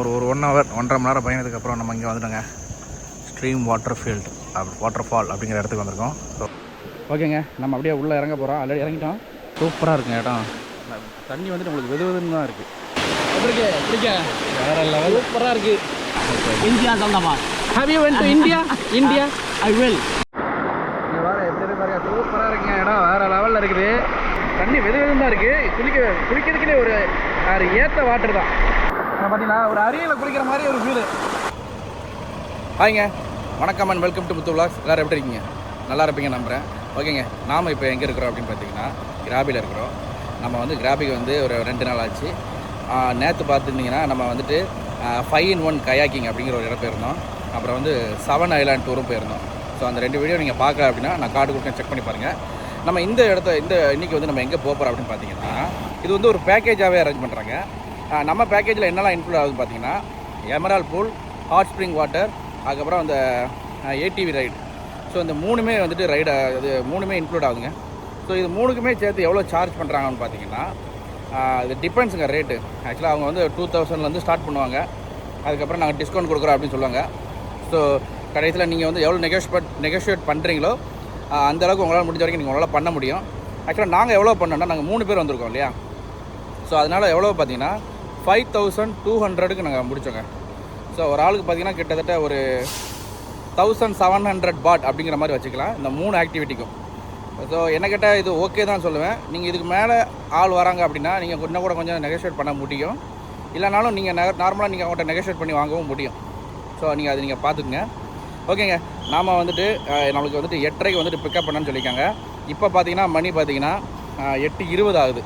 ஒரு 1 ஹவர் 1.5 மணி நேரம் பயணத்துக்கு நம்ம இங்கே வந்துட்டோங்க. ஸ்ட்ரீம் வாட்டர் ஃபால் அப்படிங்கிற இடத்துக்கு வந்திருக்கோம். ஸோ ஓகேங்க, நம்ம அப்படியே உள்ளே இறங்க போகிறோம். ஆல்ரெடி இறங்கிட்டோம். சூப்பராக இருக்குங்க இடம். தண்ணி வந்துட்டு உங்களுக்கு வெதுவெதுன்னு தான் இருக்குது. பிடிக்க வேற லெவல் சூப்பராக இருக்குது. இந்தியா சொந்தமா? Have you went to India? I will. இங்கே வேறு எப்படி இருக்கு பாருங்க, சூப்பராக இருக்குங்க இடம். வேறு லெவலில் இருக்குது. தண்ணி வெதுவெதுன்னு தான் இருக்குது. குளிக்கிறதுக்குனே ஒரு ஏற்ற வாட்டர் தான். பார்த்தீங்களா, ஒரு அருவியில் குளிக்கிற மாதிரி ஒரு ஃபீல். ஹாய்ங்க, வணக்கம் and welcome to Muthu vlogs. எல்லோரும் எப்படி இருக்கீங்க? நல்லா இருப்பீங்க நம்புகிறேன். ஓகேங்க, நாம் இப்போ எங்கே இருக்கிறோம் அப்படின்னு பார்த்தீங்கன்னா கிராபியில் இருக்கிறோம். நம்ம வந்து கிராபிக்கு வந்து ஒரு 2 நாள் ஆச்சு. நேற்று பார்த்துருந்தீங்கன்னா நம்ம வந்துட்டு 5-in-1 கயாக்கிங் அப்படிங்கிற ஒரு இடம் போயிருந்தோம். அப்புறம் வந்து 7 ஐலாண்ட் டூரும் போயிருந்தோம். ஸோ அந்த 2 வீடியோ நீங்கள் பார்க்கல அப்படின்னா நான் கார்டு கொடுத்து செக் பண்ணி பாருங்கள். நம்ம இந்த இன்றைக்கி வந்து நம்ம எங்கே போகிறோம் அப்படின்னு பார்த்தீங்கன்னா, இது வந்து ஒரு பேக்கேஜாகவே அரேஞ்ச் பண்ணுறாங்க. நம்ம பேக்கேஜில் என்னெல்லாம் இன்க்ளூட் ஆகுதுன்னு பார்த்தீங்கன்னா, emerald pool, hot spring water, அதுக்கப்புறம் அந்த ATV ரைடு. ஸோ இந்த 3மே வந்துட்டு இது 3மே இன்க்ளூட் ஆகுதுங்க. ஸோ இது 3க்குமே சேர்த்து எவ்வளோ சார்ஜ் பண்ணுறாங்கன்னு பார்த்தீங்கன்னா, இது டிபெண்ட்ஸுங்க ரேட்டு. ஆக்சுவலாக அவங்க வந்து 2000 ஸ்டார்ட் பண்ணுவாங்க. அதுக்கப்புறம் நாங்கள் டிஸ்கவுண்ட் கொடுக்குறோம் அப்படின்னு சொல்லுவாங்க. ஸோ கடைசியில் நீங்கள் வந்து எவ்வளோ நெகோஷியேட் பண்ணுறீங்களோ அந்தளவுக்கு உங்களால் முடிஞ்ச வரைக்கும் நீங்கள் உங்களால் பண்ண முடியும். ஆக்சுவலாக நாங்கள் எவ்வளோ பண்ணோன்னா, நாங்கள் 3 பேர் வந்திருக்கோம் இல்லையா. ஸோ அதனால் எவ்வளோ பார்த்தீங்கன்னா 5200 நாங்கள் முடித்தோங்க. ஸோ ஒரு ஆளுக்கு பார்த்தீங்கன்னா கிட்டத்தட்ட ஒரு 1700 பாட் அப்படிங்கிற மாதிரி வச்சுக்கலாம் இந்த 3 ஆக்டிவிட்டிக்கும். ஸோ என்ன கேட்டால் இது ஓகே தான் சொல்லுவேன். நீங்கள் இதுக்கு மேலே ஆள் வராங்க அப்படின்னா நீங்கள் இன்னும் கூட கொஞ்சம் நெகோஷியேட் பண்ண முடியும். இல்லைனாலும் நீங்கள் நார்மலாக நீங்கள் அவங்கள்ட்ட நெகோஷியேட் பண்ணி வாங்கவும் முடியும். ஸோ நீங்கள் பார்த்துக்குங்க. ஓகேங்க, நாம் வந்துட்டு நம்மளுக்கு வந்துட்டு 8:30 வந்துட்டு பிக்கப் பண்ணணும்னு சொல்லியிருக்காங்க. இப்போ பார்த்தீங்கன்னா மணி பார்த்தீங்கன்னா 8:20 ஆகுது.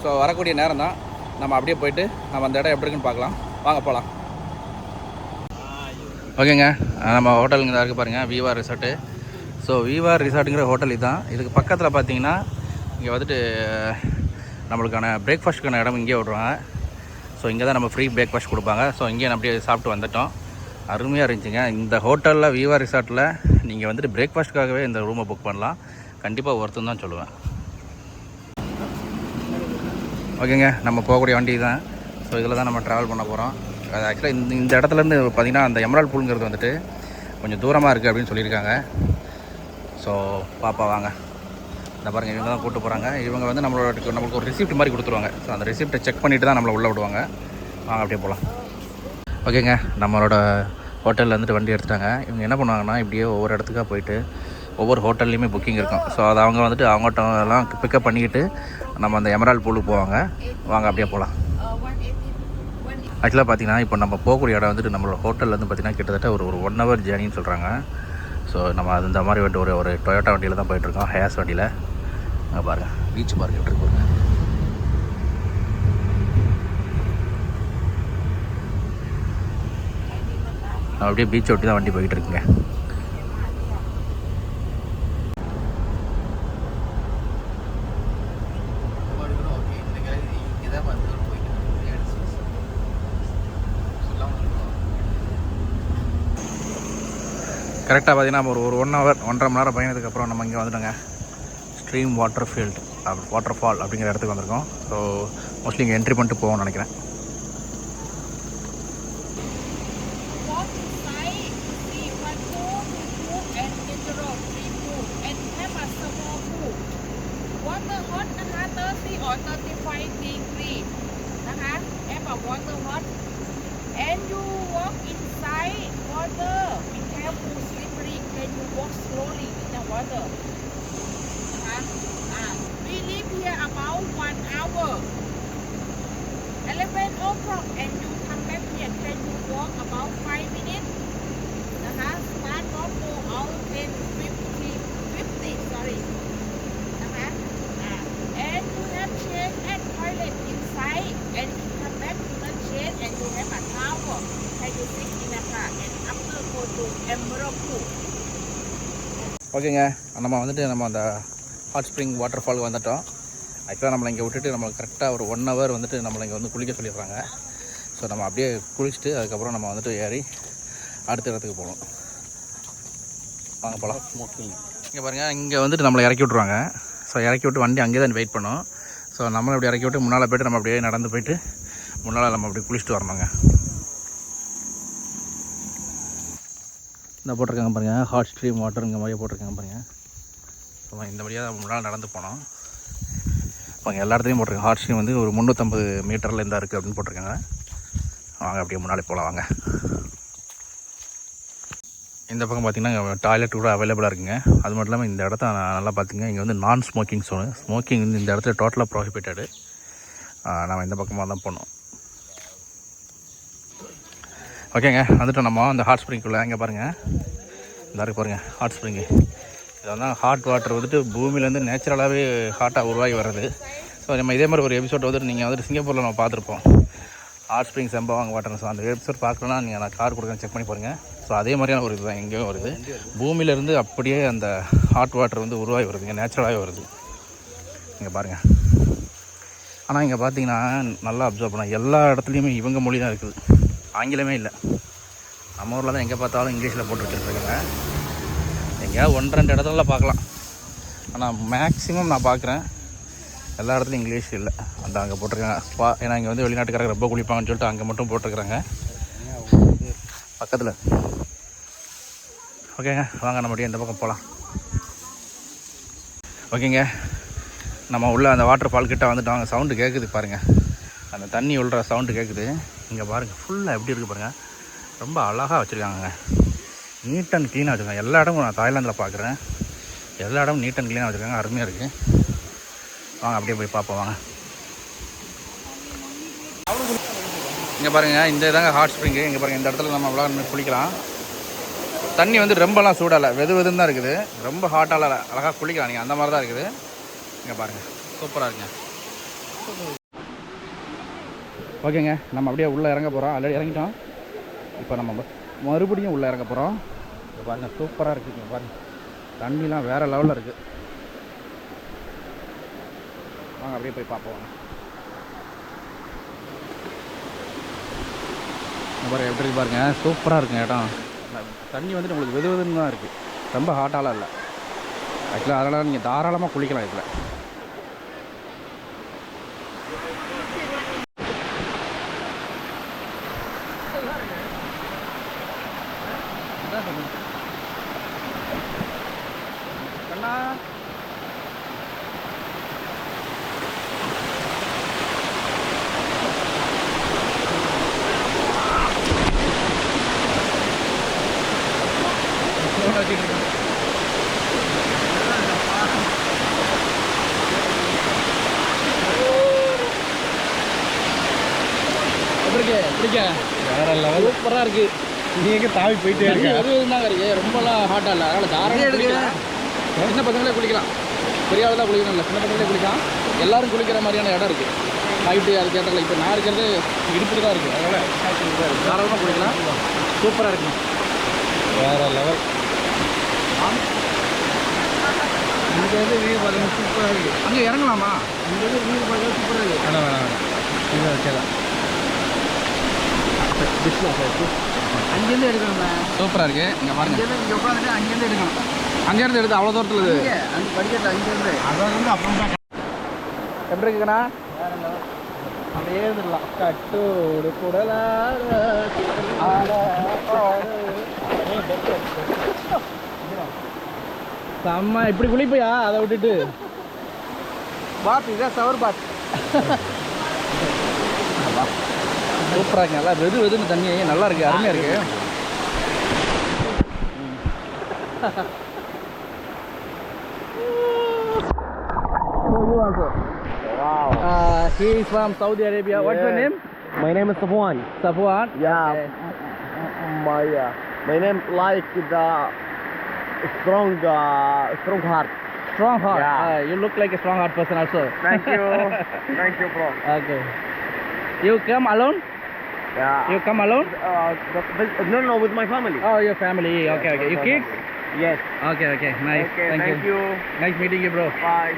ஸோ வரக்கூடிய நேரம் தான். நம்ம அப்படியே போயிட்டு நம்ம அந்த இடம் எப்படி இருக்குன்னு பார்க்கலாம். வாங்க போகலாம். ஓகேங்க, நம்ம ஹோட்டலுங்க தான் இருக்குது பாருங்கள், விவார் ரிசார்ட்டு. ஸோ விவார் ரிசார்ட்டுங்கிற ஹோட்டல் இதுதான். இதுக்கு பக்கத்தில் பார்த்தீங்கன்னா இங்கே வந்துட்டு நம்மளுக்கான பிரேக்ஃபாஸ்ட்டுக்கான இடம் இங்கே விடுவாங்க. ஸோ இங்கே தான் நம்ம ஃப்ரீ பிரேக்ஃபாஸ்ட் கொடுப்பாங்க. ஸோ இங்கே அப்படியே சாப்பிட்டு வந்துட்டோம். அருமையாக இருந்துச்சுங்க. இந்த ஹோட்டலில் விவார் ரிசார்ட்டில் நீங்கள் வந்துட்டு பிரேக்ஃபாஸ்ட்டுக்காகவே இந்த ரூமை புக் பண்ணலாம். கண்டிப்பாக ஒருத்தன் தான் சொல்லுவேன். ஓகேங்க, நம்ம போகக்கூடிய வண்டி தான். ஸோ இதில் தான் நம்ம ட்ராவல் பண்ண போகிறோம். அது ஆக்சுவலாக இந்த இடத்துலேருந்து பார்த்திங்கன்னா அந்த எமரால்ட் பூலுங்கிறது வந்துட்டு கொஞ்சம் தூரமாக இருக்குது அப்படின்னு சொல்லியிருக்காங்க. ஸோ பாப்பா வாங்க, இந்த பாருங்கள், இவங்க தான் கூப்பிட்டு போகிறாங்க. இவங்க வந்து நம்மளுக்கு ஒரு ரிசிப்ட் மாதிரி கொடுத்துருவாங்க. ஸோ அந்த ரிசிப்ட்டை செக் பண்ணிவிட்டு தான் நம்மளை உள்ளே விடுவாங்க. வாங்க அப்படியே போகலாம். ஓகேங்க, நம்மளோட ஹோட்டலில் வந்துட்டு வண்டி எடுத்துட்டாங்க. இவங்க என்ன பண்ணுவாங்கன்னா, இப்படியே ஒவ்வொரு இடத்துக்காக போயிட்டு ஒவ்வொரு ஹோட்டல்லையுமே புக்கிங் இருக்கும். ஸோ அதை அவங்க வந்துட்டு அவங்கள்ட்ட எல்லாம் பிக்கப் பண்ணிக்கிட்டு நம்ம அந்த எமரால்ட் பூலுக்கு போவாங்க. வாங்க அப்படியே போகலாம். ஆக்சுவலாக பார்த்தீங்கன்னா இப்போ நம்ம போகக்கூடிய இடம் வந்துட்டு நம்மளோட ஹோட்டல்லேருந்து பார்த்தீங்கன்னா கிட்டத்தட்ட ஒரு 1 ஹவர் ஜேர்னின்னு சொல்கிறாங்க. ஸோ நம்ம அது இந்த மாதிரி வந்துட்டு ஒரு டொயோட்டா வண்டியில் தான் போயிட்டுருக்கோம், ஹேஸ் வண்டியில். அங்கே பாருங்கள், பீச் பாருங்கள் எப்படி இருக்கு. அப்படியே பீச் ஒட்டி தான் வண்டி போயிட்டு இருக்குங்க. கரெக்டாக பார்த்தீங்கன்னா ஒரு 1 ஹவர் 1.5 மணி நேரம் பயணத்துக்கு நம்ம இங்கே வந்துட்டோங்க. ஸ்ட்ரீம் வாட்டர் ஃபால் அப்படிங்கிற இடத்துக்கு வந்திருக்கோம். ஸோ மோஸ்ட்லி இங்கே என்ட்ரி பண்ணிட்டு போவோம்னு நினைக்கிறேன். And you walk inside water. Be careful, slippery. Can you walk slowly in the water? We live here about 1 hour. 11 o'clock and you come back here. Can you walk about 5 minutes? Start not go out 10:50. Sorry. And you have change and toilet inside. And you come back to the change and you have a towel. Can you sit in a car and after go to Emerald Pool? ஓகேங்க, நம்ம அந்த hot spring water fall வந்துட்டோம். ஆக்சுவலாக நம்மளை இங்கே விட்டுட்டு நம்மளுக்கு கரெக்டாக ஒரு 1 ஹவர் வந்துட்டு நம்மளை இங்கே வந்து குளிக்க சொல்லிடுறாங்க. ஸோ நம்ம அப்படியே குளிச்சுட்டு அதுக்கப்புறம் நம்ம வந்துட்டு ஏறி அடுத்த இடத்துக்கு போகணும். வாங்க போகலாம். இங்கே பாருங்கள், இங்கே வந்துட்டு நம்மளை இறக்கி விட்ருவாங்க. ஸோ இறக்கி விட்டு வண்டி அங்கே தான் வெயிட் பண்ணோம். ஸோ நம்மளை அப்படி இறக்கி விட்டு முன்னால் போய்ட்டு நம்ம அப்படியே நடந்து போயிட்டு முன்னால் நம்ம அப்படி குளிச்சுட்டு வரணுங்க. இந்த போட்டிருக்காங்க பாருங்கள், ஹாட் ஸ்ட்ரீம் வாட்டருங்க மாதிரியே போட்டிருக்காங்க பாருங்கள். ஸோ இந்த வழியாக முன்னால் நடந்து போனோம். அவங்க எல்லா இடத்துலையும் போட்டிருக்காங்க. ஹாட் ஸ்ட்ரீம் வந்து ஒரு 350 மீட்டரில் இருந்தால் இருக்குது அப்படின்னு போட்டிருக்காங்க. வாங்க அப்படியே முன்னாடி போகலாம் வாங்க. இந்த பக்கம் பார்த்திங்கன்னா டாய்லெட் கூட அவைலபிளாக இருக்குங்க. அது மட்டும் இல்லாமல் இந்த இடத்த நல்லா பார்த்துங்க, இங்கே வந்து நான் ஸ்மோக்கிங் ஸோனு. ஸ்மோக்கிங் வந்து இந்த இடத்துல டோட்டலாக ப்ரோஹிபிட்டடு. நம்ம இந்த பக்கமாக தான் போனோம். ஓகேங்க, வந்துட்டு நம்ம அந்த ஹாட் ஸ்ப்ரிங்குள்ளே இங்கே பாருங்கள், இந்த இருக்கு பாருங்கள் ஹாட் ஸ்ப்ரிங்கு. இது வந்து ஹாட் வாட்டர் வந்துட்டு பூமியிலேருந்து நேச்சுரலாகவே ஹாட்டாக உருவாகி வர்றது. ஸோ நம்ம இதே மாதிரி ஒரு எபிசோட் வந்துட்டு நீங்கள் வந்துட்டு சிங்கப்பூரில் நம்ம பார்த்துருப்போம், ஹாட் ஸ்ப்ரிங் செம்பாவாங்க வாட்டர். ஸோ அந்த எபிசோட் பார்க்கலன்னா நீங்கள் நான் கார் கொடுக்குறேன், செக் பண்ணி பாருங்கள். ஸோ அதே மாதிரியான ஒரு இதுதான் எங்கேயும் வருது. பூமியிலேருந்து அப்படியே அந்த ஹாட் வாட்டர் வந்து உருவாகி வருதுங்க, நேச்சுரலாகவே வருது. இங்கே பாருங்கள். ஆனால் இங்கே பார்த்தீங்கன்னா நல்லா அப்சர்வ் பண்ணால் எல்லா இடத்துலையுமே இவங்க மொழி தான் இருக்குது, ஆங்கிலமே இல்லை. நம்ம ஊரில் தான் எங்கே பார்த்தாலும் இங்கிலீஷில் போட்டு வச்சுருக்காங்க. எங்கேயாவது 1-2 இடத்துல பார்க்கலாம், ஆனால் மேக்ஸிமம் நான் பார்க்குறேன் எல்லா இடத்துலையும் இங்கிலீஷ் இல்லை. அந்த அங்கே போட்டிருக்காங்க. ஏன்னா இங்கே வந்து வெளிநாட்டுக்காரங்க ரொம்ப குளிப்பாங்கன்னு சொல்லிட்டு அங்கே மட்டும் போட்டிருக்கிறாங்க பக்கத்தில். ஓகேங்க, வாங்க நம்ம அப்படியே இந்த பக்கம் போகலாம். ஓகேங்க, நம்ம உள்ள அந்த வாட்டர் ஃபால் கிட்ட வந்துட்டு வாங்க. சவுண்டு கேட்குது பாருங்கள், அந்த தண்ணி உள்ள சவுண்டு கேட்குது. இங்கே பாருங்கள் ஃபுல்லாக எப்படி இருக்குது பாருங்கள், ரொம்ப அழகாக வச்சுருக்காங்க, நீட் அண்ட் க்ளீனாக வச்சுருக்காங்க. எல்லா இடமும் நான் தாய்லாந்தில் பார்க்குறேன், எல்லா இடமும் நீட் அண்ட் க்ளீனாக வச்சுருக்காங்க, அருமையாக இருக்குது. வாங்க அப்படியே போய் பார்ப்போம் வாங்க. இங்கே பாருங்கள், இந்த இதாங்க ஹாட் ஸ்ப்ரிங்கு. இங்கே பாருங்கள், இந்த இடத்துல நம்ம அவ்வளோ குளிக்கலாம். தண்ணி வந்து ரொம்பலாம் சூடாகலை, வெதுன்னு தான் இருக்குது, ரொம்ப ஹாட்டால் அழகாக குளிக்கலாம் நீங்கள், அந்த மாதிரி தான் இருக்குது. இங்கே பாருங்கள், சூப்பராக இருக்குங்க. ஓகேங்க, நம்ம அப்படியே உள்ளே இறங்க போகிறோம். ஆல்ரெடி இறங்கிட்டோம், இப்போ நம்ம மறுபடியும் உள்ளே இறங்க போகிறோம். இங்கே பாருங்கள், சூப்பராக இருக்குதுங்க. பாருங்கள், தண்ணிலாம் வேறு லெவலில் இருக்குது. வாங்க அப்படியே போய் பார்ப்போம். பாருங்கள் எப்படி இருக்கு பாருங்கள், சூப்பராக இருக்குங்க இடம். தண்ணி வந்துட்டு உங்களுக்கு வெதுன்னு தான் இருக்குது, ரொம்ப ஹாட்டாலாம் இல்லை. ஆக்சுவலாக அதனால் நீங்கள் தாராளமாக குளிக்கலாம் இதில். கண்ணா பிடிக்க வேற லெவல், சூப்பராக இருக்குது. நீங்கள் தாவி போயிட்டே இருக்கு, அதுதாங்க இருக்குது, ரொம்பலாம் ஹாட்டாக இல்லை. அதனால் தாராளமாக குளிக்கலாம், சின்ன பசங்களே குளிக்கலாம், பெரிய ஆளுதான் குளிக்கணும் இல்லை, சின்ன பசங்களே குளிக்கலாம். எல்லோரும் குளிக்கிற மாதிரியான இடம் இருக்குது. ஹைட்டு அதுக்கு ஏற்றல. இப்போ நான் இருக்கிறது இடுப்புக்கு தான் இருக்குது, அதனால் தாராளமாக குளிக்கலாம், சூப்பராக இருக்குங்க, வேறு லெவல். இங்கே வந்து வீடு பார்த்தீங்கன்னா சூப்பராக இருக்குது. அங்கே இறங்கலாமா? இங்கே வந்து வீடு பார்த்தா சூப்பராக இருக்குது. வேணாம் வேணாம் வேணாம், இங்கே வச்சலாம். அங்கேருந்து எடுக்கணும், சூப்பராக இருக்குது. இங்கே பாருங்க, இங்கே உட்காந்துட்டு அங்கேருந்து எடுக்கணும். அங்கேருந்து எடுத்து அவ்வளோ தூரத்தில் இருக்குது அந்த படிக்கட்டு, அங்கேருந்து அதான் அப்புறம் தான். எப்படி இருக்குண்ணா? அப்படியே இருந்துடலாம். கட்டோடு குடலா செம்ம. இப்படி குளிப்பையா அதை விட்டுட்டு? பாத் இதான் சவர் பாத். சூப்பராக இருக்கு, நல்லா வெதுன்னு தண்ணி நல்லா இருக்கு, அருமையாக இருக்கு. Wow. He is from Saudi Arabia. What's your name? My name is Safwan. Safwan. Yeah. Okay. My name like the strong heart. Strong heart. Yeah. You look like a strong heart person also. Thank you. Thank you, bro. Okay. You come alone? Yeah. You come alone? No, with my family. Oh, your family. Okay, okay. You kids? Yes. Okay, okay. Nice. Okay, Thank you. Nice meeting you, bro. Bye.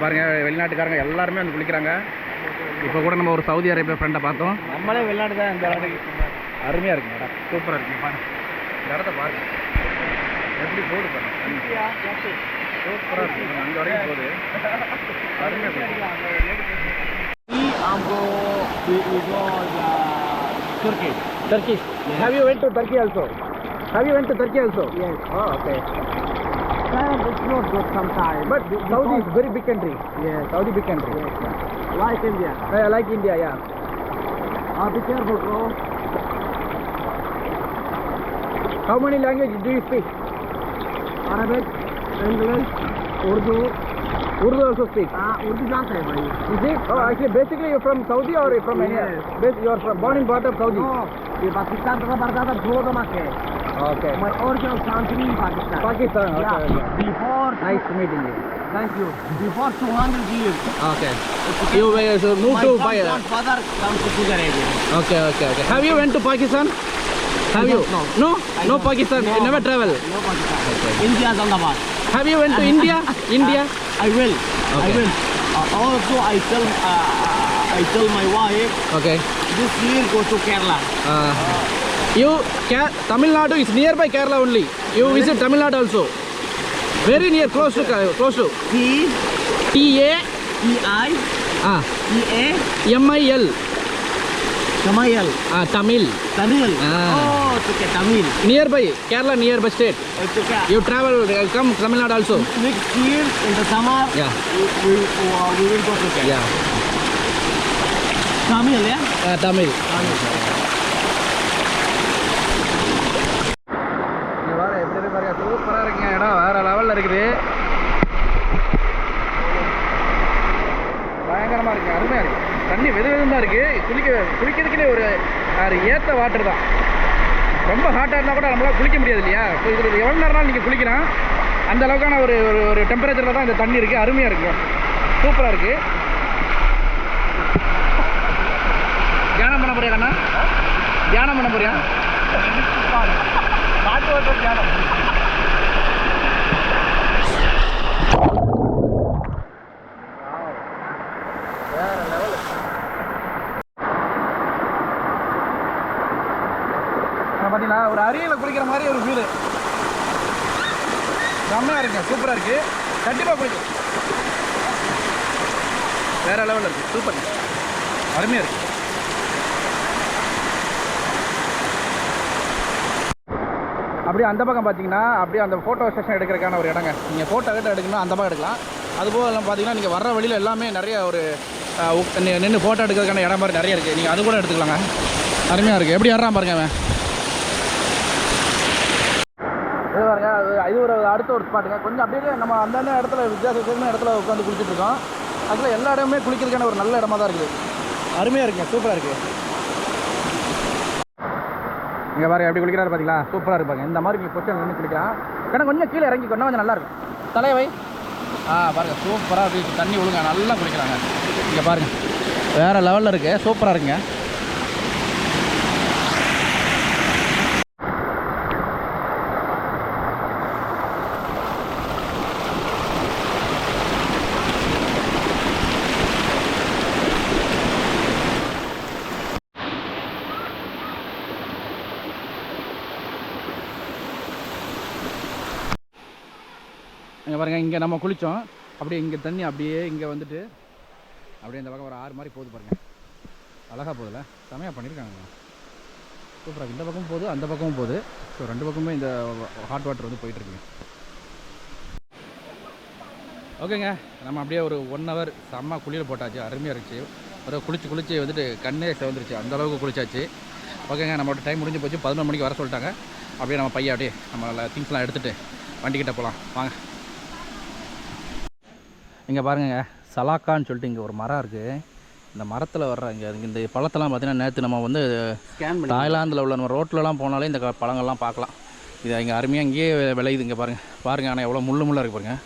பாருங்க, வெளிநாட்டுக்காரங்க எல்லாருமே வந்து குளிக்கிறாங்க. இப்போ கூட நம்ம ஒரு Saudi Arabia ஃப்ரெண்டை பார்த்தோம். நம்மளே வெளிநாட்டு தான். இந்த இடத்துக்கு அருமையாக இருக்குங்க, இடம் சூப்பராக இருக்குங்க. பாருங்க இந்த இடத்த பாருங்க, எப்படி போகுது பாருங்க, சூப்பராக இருக்குது. அங்கே வரைக்கும் போகுது, அருமையாக போகுது. We go Turkey. Have you went to Turkey also? Have you went to Turkey also? Yes. Oh, okay. It's not good sometimes. But Saudi is very big country. Yes. Saudi big country. Yes. Like India. I like India, yeah. Be careful, bro. How many languages do you speak? Arabic, English, Urdu. Urdu also speak. Urdu जानते हैं भाई. Is it? Oh, actually, basically you're from Saudi or you're from India? Yes. You are from born and brought up Saudi. No, ये पाकिस्तान का बड़ा ज़्यादा दो दमा के. Okay. My original country is Pakistan. Pakistan. Okay. Yeah. Okay. Before. Nice meeting you. Thank you. Before 200 years. Okay. You moved to My grandfather comes to Saudi Arabia. Okay. Okay. Okay. Have you went to Pakistan? Have you? No. No. I No don't. Pakistan. No. You never travel. No Pakistan. India is on the mark. Have you went to India? India? I will. I Okay. will. Also, I tell my wife Okay. this year go to Kerala. Tamil Nadu is nearby Kerala only. You visit Tamil Nadu also. Very near, close to. T-A-I-E-A MIL. Tamil. Tamil. Tamil. Ah. Oh, it's okay. Tamil. Nearby, Kerala nearby state. It's okay. You travel, come Tamil Nadu also. Next year in the summer, Yeah. we will go to Kerala. Yeah. Tamil, yeah? Tamil. சூப்பராக இருக்குங்க இடம் வேற லெவலில் இருக்குது பயங்கரமாக இருக்குங்க அருமையாக இருக்குது தண்ணி வெது வெதுன்னு தான் இருக்குது குளிக்கிறதுக்குனே ஒரு ஏற்ற வாட்டர் தான் ரொம்ப ஹாட்டாக இருந்தால் கூட நம்மளால் குளிக்க முடியாது இல்லையா ஸோ இதில் எவ்வளோ நேரம்னாலும் நீங்கள் குளிக்கலாம் அந்த அளவுக்கான ஒரு டெம்பரேச்சரில் தான் இந்த தண்ணி இருக்குது அருமையாக இருக்குது சூப்பராக இருக்குது தியானம் பண்ண போறியா கண்ணா தியானம் பண்ண போறியா தியானம் வேற லெவலு பார்த்தீங்களா ஒரு அருவியில் குளிக்கிற மாதிரி ஒரு ஃபீலு செம்மையாக இருக்குங்க சூப்பராக இருக்குது கண்டிப்பாக குளிக்கும் வேற லெவலில் இருக்குது சூப்பர் அருமையாக இருக்குது அப்படியே அந்த பக்கம் பார்த்தீங்கன்னா அப்படியே அந்த ஃபோட்டோ செஷன் எடுக்கிறதுக்கான ஒரு இடங்க நீங்கள் ஃபோட்டோ எடுக்கணும் அந்த பக்கம் எடுக்கலாம் அதுபோல் எல்லாம் பார்த்தீங்கன்னா நீங்கள் வர்ற வழியில் எல்லாமே நிறைய ஒரு நின்று ஃபோட்டோ எடுக்கிறதுக்கான இடம் மாதிரி நிறைய இருக்குது நீங்கள் அது கூட எடுத்துக்கலாங்க அருமையாக இருக்குது எப்படி ஏறான் பாருங்க அவன் இது பாருங்க இது ஒரு அடுத்த ஒரு ஸ்பாட்டுங்க கொஞ்சம் அப்படியே நம்ம அந்தந்த இடத்துல வித்தியாசமான இடத்துல உட்காந்து குளிச்சுட்ருக்கோம் அதில் எல்லா இடமே குளிக்கிறதுக்கான ஒரு நல்ல இடமா தான் இருக்குது அருமையாக இருக்குங்க சூப்பராக இருக்குது இங்கே பாருங்க எப்படி குளிக்கிறாரு பார்த்தீங்களா சூப்பராக இருப்பாங்க இந்த மாதிரி நீங்கள் கொஸ்டின் நின்று குளிக்கலாம் ஏன்னா கொஞ்சம் கீழே இறங்கி கொண்டா கொஞ்சம் நல்லாயிருக்கும் தலைவை பாருங்கள் சூப்பராக அப்படி தண்ணி ஒழுங்க நல்லா குளிக்கிறாங்க இங்கே பாருங்கள் வேறு லெவலில் இருக்குது சூப்பராக இருக்குங்க இங்கே பாருங்கள் இங்கே நம்ம குளித்தோம் அப்படியே இங்கே தண்ணி அப்படியே இங்கே வந்துட்டு அப்படியே இந்த பக்கம் ஒரு ஆறு மாதிரி போகுது பாருங்கள் அழகாக போகுதுல்ல செமையாக பண்ணியிருக்காங்க சூப்பராக இந்த பக்கமும் போகுது அந்த பக்கமும் போகுது ஸோ ரெண்டு பக்கமுமே இந்த ஹாட் வாட்டர் வந்து போயிட்டுருக்குங்க ஓகேங்க நம்ம அப்படியே ஒரு 1 hour செம்ம குளியல் போட்டாச்சு அருமையாக இருந்துச்சு ஒரு குளிச்சு வந்துட்டு கண்ணே செவந்துருச்சு அந்தளவுக்கு குளிச்சாச்சு ஓகேங்க நம்மளோட டைம் முடிஞ்சு போச்சு 11 மணிக்கு வர சொல்லிட்டாங்க அப்படியே நம்ம பையன் அப்படியே நம்ம திங்ஸ்லாம் எடுத்துகிட்டு வண்டிக்கிட்ட போகலாம் வாங்க இங்கே பாருங்க சலாக்கான்னு சொல்லிட்டு இங்கே ஒரு மரம் இருக்குது இந்த மரத்தில் வர்ற இங்கே இந்த பழத்தெல்லாம் பார்த்தீங்கன்னா நேற்று நம்ம வந்து தாய்லாந்தில் உள்ள நம்ம ரோட்லலாம் போனாலே இந்த பழங்கள்லாம் பார்க்கலாம் இது இங்கே அருமையாக இங்கேயே விளையுது இங்கே பாருங்கள் ஆனால் எவ்வளோ முள்ளாக இருக்குது பாருங்கள்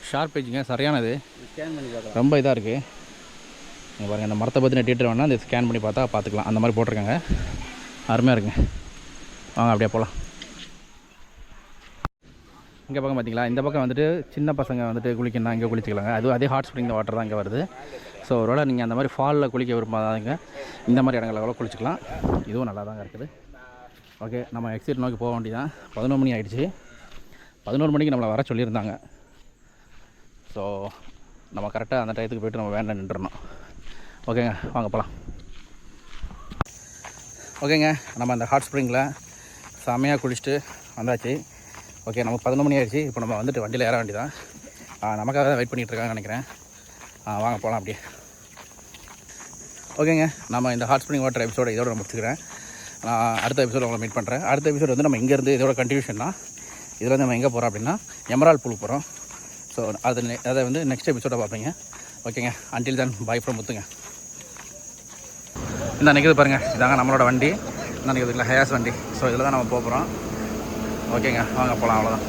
ஷார்ப் ஏஜுங்க சரியானது ரொம்ப இதாக இருக்குது இங்கே பாருங்கள் இந்த மரத்தை பற்றின டீட்டெயில் வேணால் இந்த ஸ்கேன் பண்ணி பார்த்துக்கலாம் அந்த மாதிரி போட்டிருக்காங்க அருமையாக இருக்குங்க வாங்க அப்படியே போகலாம் இங்கே பக்கம் பார்த்தீங்களா இந்த பக்கம் வந்துட்டு சின்ன பசங்க வந்துட்டு குளிக்கணும் இங்கே குளிச்சிக்கலாங்க அதே ஹாட் ஸ்ப்ரிங் வாட்டர் தான் இங்கே வருது ஸோ ஒருவேளை நீங்கள் அந்த மாதிரி ஃபாலில் குளிக்க விரும்பாதாங்க இந்த மாதிரி இடங்களில் கூட குளிச்சிக்கலாம் இதுவும் நல்லா தாங்க இருக்குது ஓகே நம்ம எக்ஸிட் நோக்கி போக வேண்டியதான் 11 மணி ஆகிடுச்சு 11 மணிக்கு நம்மளை வர சொல்லியிருந்தாங்க ஸோ நம்ம கரெக்டாக அந்த டயத்துக்கு போய்ட்டு நம்ம வேண்டாம் நின்றுடணும் ஓகேங்க வாங்க போகலாம் ஓகேங்க நம்ம அந்த ஹாட் ஸ்ப்ரிங்கில் செம்மையாக குளிச்சுட்டு வந்தாச்சு. ஓகே, நமக்கு 11 மணி ஆயிடுச்சு. இப்போ நம்ம வந்துட்டு வண்டியில் ஏற வேண்டியதான். நமக்காக தான் வெயிட் பண்ணிகிட்டு இருக்காங்கன்னு நினைக்கிறேன். வாங்க போகலாம் அப்படியே. ஓகேங்க, நம்ம இந்த ஹாட் ஸ்ப்ரிங் வாட்டர் எபிசோட இதோட நான் முடிச்சுக்கிறேன். நான் அடுத்த எபிசோட உங்களை மீட் பண்ணுறேன். அடுத்த எபிசோட் வந்து நம்ம இங்கேருந்து இதோட கண்டினியூஷன் தான். இதில் வந்து நம்ம எங்கே போகிறோம் அப்படின்னா எமரால்ட் பூலுக்கு போகிறோம். ஸோ அதை வந்து நெக்ஸ்ட் எபிசோட பார்ப்பீங்க. ஓகேங்க, அன்டில் தென் பை ஃப்ரம் முத்துங்க. இந்த நிற்கிது பாருங்கள், இதாங்க நம்மளோட வண்டி. இந்த நிற்கிறது இல்லை ஹயாஸ் வண்டி. ஸோ இதில் தான் நம்ம போகிறோம். ஓகேங்க, வாங்க போகலாம். அவ்வளோதான்.